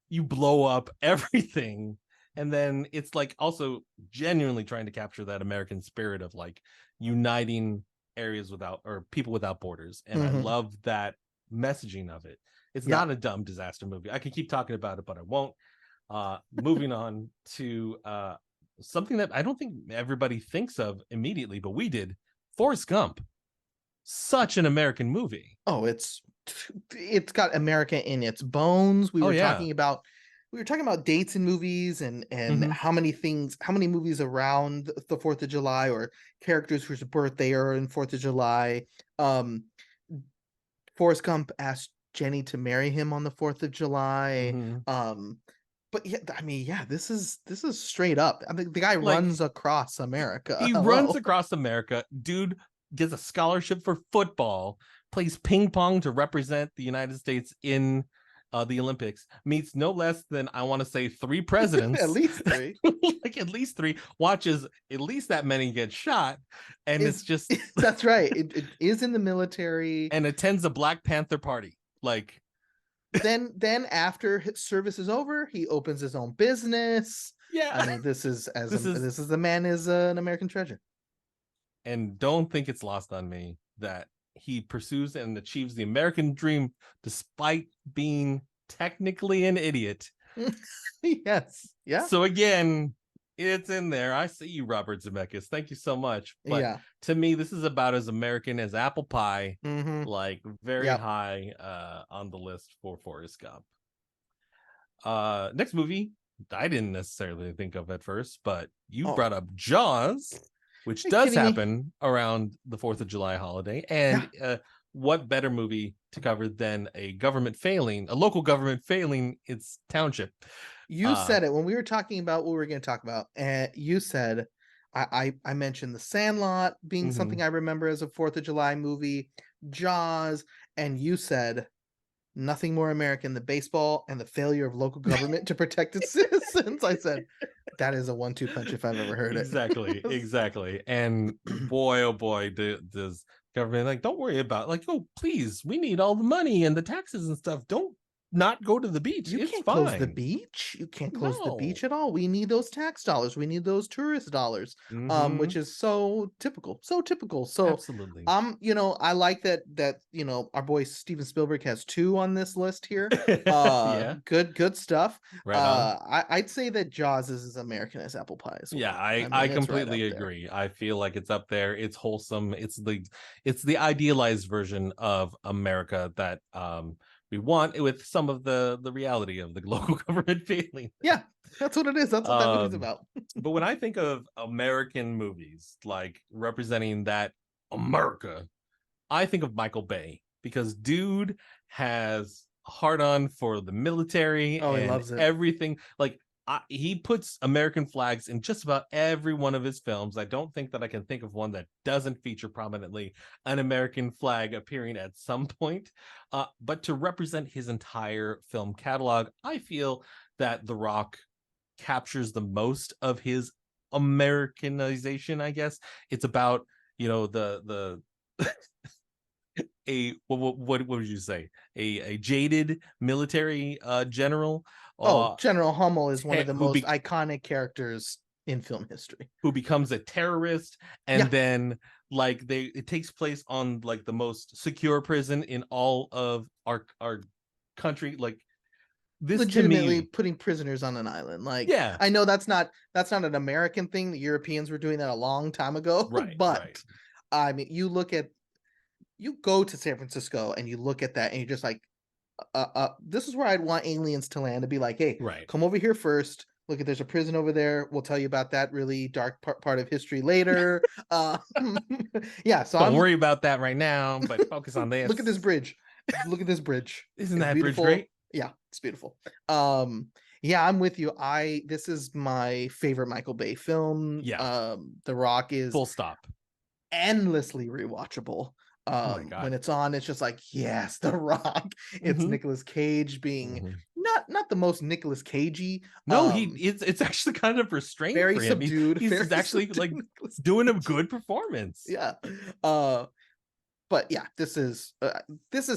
you blow up everything, and then it's like also genuinely trying to capture that American spirit of like uniting areas without, or people without borders, and I love that messaging of it. It's not a dumb disaster movie. I can keep talking about it, but I won't. Moving on to something that I don't think everybody thinks of immediately, but we did. Forrest Gump. Such an American movie. Oh, it's got America in its bones. We were talking about dates in movies and how many movies around the 4th of July, or characters whose birthday are in 4th of July. Forrest Gump asked Jenny to marry him on the 4th of July. But yeah, I mean, this is straight up. I mean, the guy runs across America. He runs across America. Dude gets a scholarship for football, plays ping pong to represent the United States in the Olympics meets no less than, I want to say, 3 At presidents, least three. like at least 3, watches at least that many get shot, and it's Is just That's right. It is in the military. and attends a Black Panther party. Like, Then after his service is over, he opens his own business. yeah, I mean, this is this is, this is the man is an American treasure. and don't think it's lost on me that he pursues and achieves the American dream despite being technically an idiot. Yes. Yeah. So again, it's in there. I see you, Robert Zemeckis. Thank you so much. But Yeah. to me, this is about as American as apple pie, Mm-hmm. like very Yep. high on the list for Forrest Gump. Next movie I didn't necessarily think of at first, but you Oh, brought up Jaws, which are you does kidding me? happen around the 4th of July holiday. Yeah. And what better movie to cover than a local government failing its township? You said it when we were talking about what we were going to talk about, and you said I mentioned The Sandlot being something Mhm. I remember as a 4th of July movie, Jaws, and you said nothing more American than baseball and the failure of local government to protect its citizens. I said that is a 1-2 punch if I've ever heard Exactly, it. exactly. And boy, oh boy, does government, like, don't worry about, like, oh please, we need all the money and the taxes and stuff. Don't not go to the beach. You It's can't close the fine. beach. You can't close the No. beach at all. We need those tax dollars. We need those tourist dollars. Which Mm-hmm. is so typical. So typical. So Absolutely. I like that our boy Steven Spielberg has 2 on this list here. Yeah, Good stuff. right on. I'd say that Jaws is as American as apple pie as Yeah, well. I I I mean, it's right up completely there. agree. I feel like it's up there. It's wholesome. It's the idealized version of America that we want, with some of the reality of the local government failing. Yeah, that's what it is. That's what that movie's Um about. but when I think of American movies like representing that America, I think of Michael Bay, because dude has a hard on for the military Oh, he and loves it. everything. Like, he puts American flags in just about every one of his films. I don't think that I can think of one that doesn't feature prominently an American flag appearing at some point. But to represent his entire film catalog, I feel that The Rock captures the most of his Americanization, I guess. It's about, the a what would you say, a jaded military general, Oh, uh General Hummel is one of the who most iconic characters in film history. becomes a terrorist, and Yeah, then, like, it takes place on, like, the most secure prison in all of our country. Like, this to legitimately me, putting prisoners on an island. Like, yeah, I know that's not an American thing. The Europeans were doing that a long time ago, right, right, but I mean, you go to San Francisco and you look at that and you're just like, this is where I'd want aliens to land, to be like, hey, right. come over here first. Look, at there's a prison over there. We'll tell you about that really dark part of history later. Uh, yeah, so Don't I'm worry about that right now, but focus on look at this this. bridge. Look at this bridge. Isn't It's that bridge beautiful. great? Yeah, it's beautiful. Yeah, I'm with you. This is my favorite Michael Bay film. Yeah, The Rock is full stop. endlessly rewatchable. Oh my When god. it's on, it's just like, yes, The Rock. It's Hmm. Nicolas Cage being Hmm. not the most Nicolas Cagey. No, it's actually kind of restrained Very for him. subdued, He's very actually, subdued like, Nicolas doing a Cage. good performance. Yeah. Uh but yeah, this is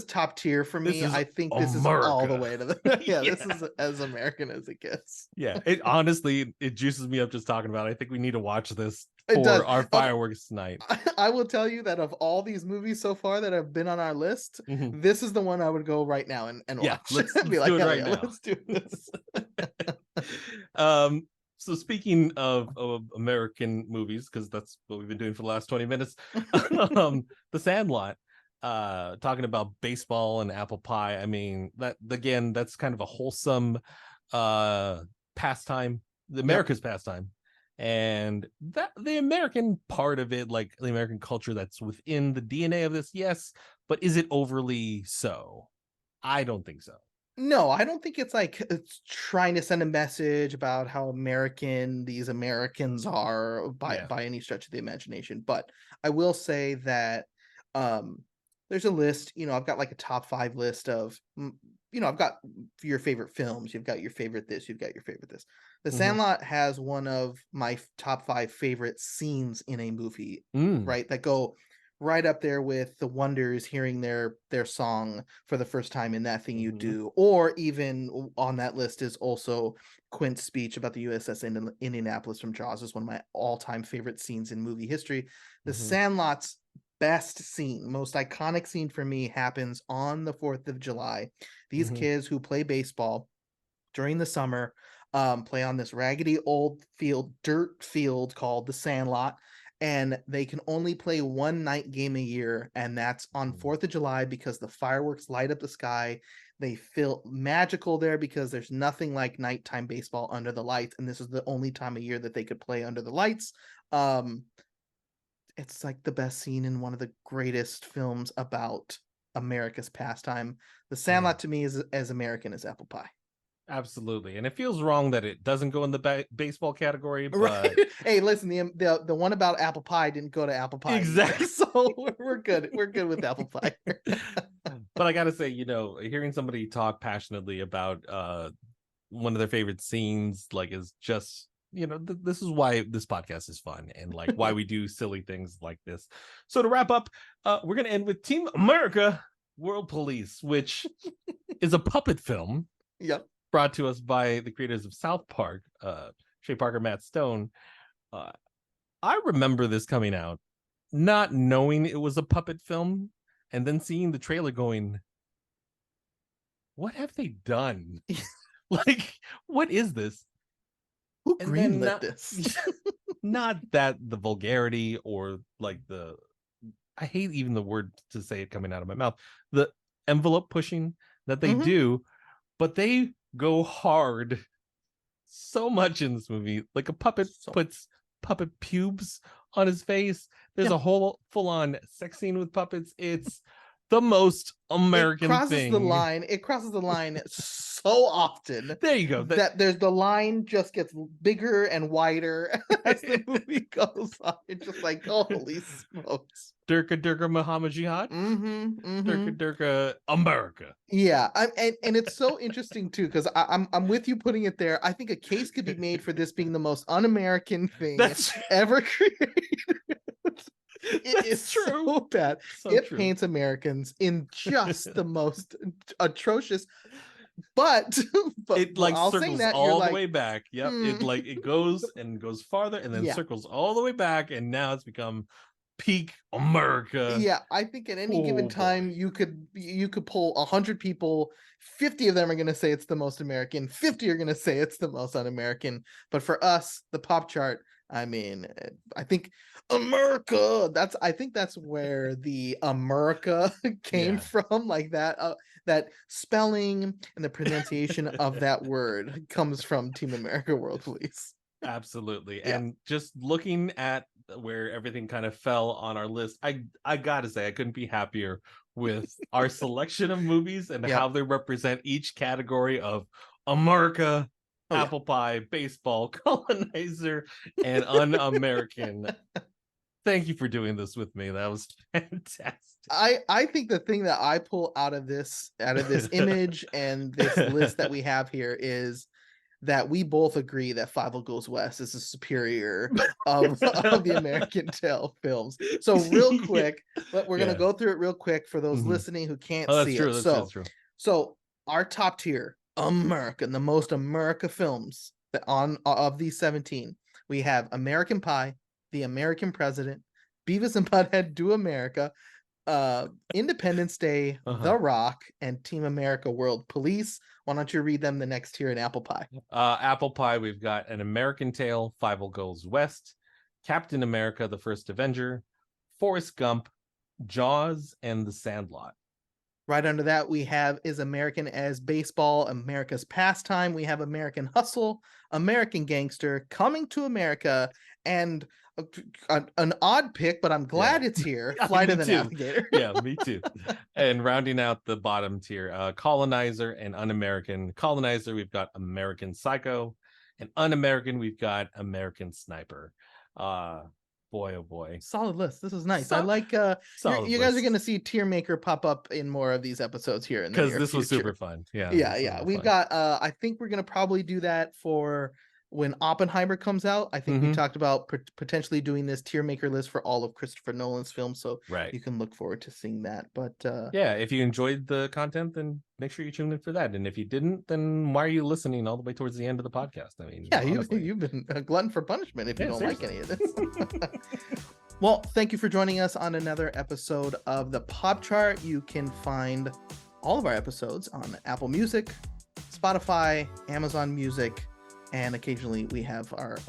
top tier for This me. is I think this is all the America. way to the yeah, this Yeah. is as American as it gets. Yeah. It honestly, it juices me up just talking about it. I think we need to watch this It does. for our Of fireworks tonight. I will tell you that of all these movies so far that have been on our list, Mhm. this is the one I would go right now and Yeah, watch. let's Be do like, it hell right yeah, now. let's do this. um, so speaking of American movies, because that's what we've been doing for the last 20 minutes, The Sandlot, talking about baseball and apple pie. I mean, that again, that's kind of a wholesome pastime, the Yep. America's pastime. And that the American part of it, like the American culture that's within the DNA of this, yes, but is it overly so? I don't think so. No, I don't think it's like it's trying to send a message about how American these Americans are Yeah. by any stretch of the imagination. But I will say that um there's a list, I've got like a top 5 list of I've got your favorite films, you've got your favorite this, you've got your favorite this. The Mhm. Sandlot has one of my top 5 favorite scenes in a movie, Mm. right? That go right up there with the Wonders hearing their song for the first time in That Thing You Mhm. Do, or even on that list is also Quint's speech about the USS Indianapolis from Jaws is one of my all-time favorite scenes in movie history. The Mhm. Sandlot's best scene, most iconic scene for me happens on the 4th of July. These Mhm. kids who play baseball during the summer play on this raggedy old dirt field called the Sandlot, and they can only play one night game a year, and that's on Mhm. 4th of July because the fireworks light up the sky. They feel magical there because there's nothing like nighttime baseball under the lights, and this is the only time of year that they could play under the lights. Um, it's like the best scene in one of the greatest films about America's pastime. The Yeah. Sandlot to me is as American as apple pie. Absolutely. And it feels wrong that it doesn't go in the baseball category, Right. but Hey, listen, the one about apple pie didn't go to apple pie either. exactly. So we're good. We're good with apple pie. But I gotta say, hearing somebody talk passionately about one of their favorite scenes, like, is just, this is why this podcast is fun, and like why we do silly things like this. So to wrap up, we're gonna end with Team America World Police, which is a puppet film Yep. brought to us by the creators of South Park, Shay Parker, Matt Stone. uh, I remember this coming out not knowing it was a puppet film, and then seeing the trailer going, what have they done? Like, what is this? Who And then greenlit not, this? not that the vulgarity or like I hate even the word to say it coming out of my mouth, the envelope pushing that they Hmm. do, but they go hard so much in this movie. Like, a puppet So puts puppet pubes on his face. There's yeah, a whole full on sex scene with puppets. It's the most it American crosses the thing. line. It crosses the line so often There you go. That that the line just gets bigger and wider as the movie goes on. It's just like, holy smokes. Durka Durka Muhammad Jihad. Mm-hmm. Durka Mm-hmm. Durka America. Yeah, and it's so interesting too because I'm with you putting it there. I think a case could be made for this being the most un-American thing That's ever created. It is that's true. so bad. So It true. paints Americans in just the most atrocious. But but It like while saying circles that, you're all the like, way back. Yep. hmm, It like it goes and goes farther and then yeah. circles all the way back, and now it's become peak America. Yeah, I think at any given Oh time boy. you could pull 100 people, 50 of them are going to say it's the most American, 50 are going to say it's the most un-American. But for us, the pop chart, I mean, I think America, I think that's where the America came Yeah. from, like that spelling and the pronunciation of that word comes from Team America World Police. Absolutely. Yeah. And just looking at where everything kind of fell on our list, I gotta say I couldn't be happier with our selection of movies and how Yep. they represent each category of America, Oh yeah. apple pie, baseball, colonizer, and un-American. Thank you for doing this with me. That was fantastic. I think the thing that I pull out of this image and this list that we have here is that we both agree that Five Goes West is the superior of of the American Tail films. So real quick, we're gonna Yeah. go through it real quick for those Hmm. listening who can't Oh, that's see true. it. That's true. That's So true. so our top tier, American, the most America films that on of these 17, we have American Pie, The American President, Beavis and Butthead Do America, Independence Day, Uh-huh. The Rock, and Team America World Police. Why don't you read them the next tier in apple pie? Apple pie, we've got An American Tale, Five Goes West, Captain America, The First Avenger, Forrest Gump, Jaws, and The Sandlot. Right under that, we have Is American as Baseball, America's Pastime. We have American Hustle, American Gangster, Coming to America, and an odd pick, but I'm Yeah. glad it's here, Yeah, Flight me of the too. Navigator. Yeah, me too. And rounding out the bottom tier, Colonizer and Un-American. Colonizer, we've got American Psycho, and Un-American, we've got American Sniper. Uh, boy, oh boy. Solid list. This is nice. I like you guys are gonna see Tier Maker pop up in more of these episodes here in the near because this future. was super fun. Yeah. We've got I think we're gonna probably do that for when Oppenheimer comes out. I think we talked about potentially doing this Tier Maker list for all of Christopher Nolan's films, so you can look forward to seeing that. But yeah, if you enjoyed the content, then make sure you tune in for that. And if you didn't, then why are you listening all the way towards the end of the podcast? I mean, yeah, you've been a glutton for punishment if you don't seriously. like any of this. Well, thank you for joining us on another episode of the Pop Chart. You can find all of our episodes on Apple Music, Spotify, Amazon Music, and occasionally we have our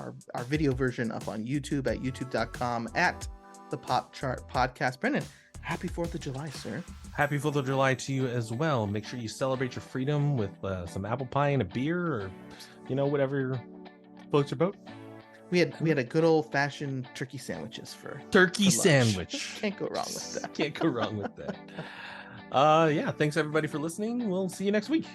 video version up on YouTube at youtube.com at the Pop Chart Podcast. Brenden, happy 4th of July, sir. Happy 4th of July to you as well. Make sure you celebrate your freedom with some apple pie and a beer, or whatever floats your boat. We had a good old fashioned turkey sandwiches for sandwich. Can't go wrong with that. Can't go wrong with that. Yeah, thanks everybody for listening. We'll see you next week.